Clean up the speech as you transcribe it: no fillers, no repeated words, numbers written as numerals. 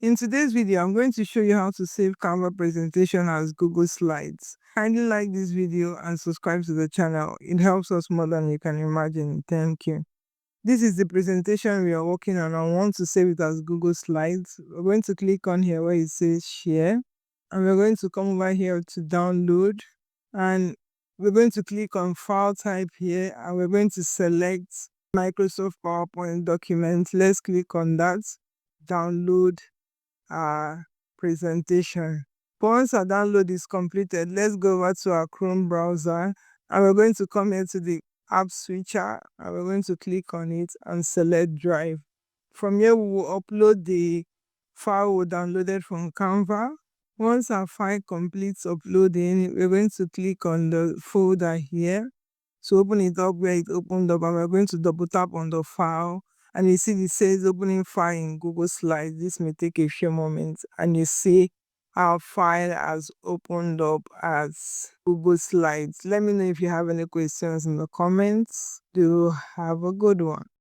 In today's video, I'm going to show you how to save Canva presentation as Google Slides. Kindly like this video and subscribe to the channel. It helps us more than you can imagine. Thank you. This is the presentation we are working on. I want to save it as Google Slides. We're going to click on here where it says share, and we're going to come over here to download, and we're going to click on file type here, and we're going to select Microsoft PowerPoint document. Let's click on that, download our presentation. Once our download is completed, let's go over to our Chrome browser, and we're going to come here to the app switcher, and we're going to click on it and select drive. From here, we will upload the file we downloaded from Canva. Once our file completes uploading, we're going to click on the folder here to open it up where it opened up, and we're going to double tap on the file, and you see it says opening file in Google Slides. This may take a few moments, and you see our file has opened up as Google Slides. Let me know if you have any questions in the comments. Do have a good one.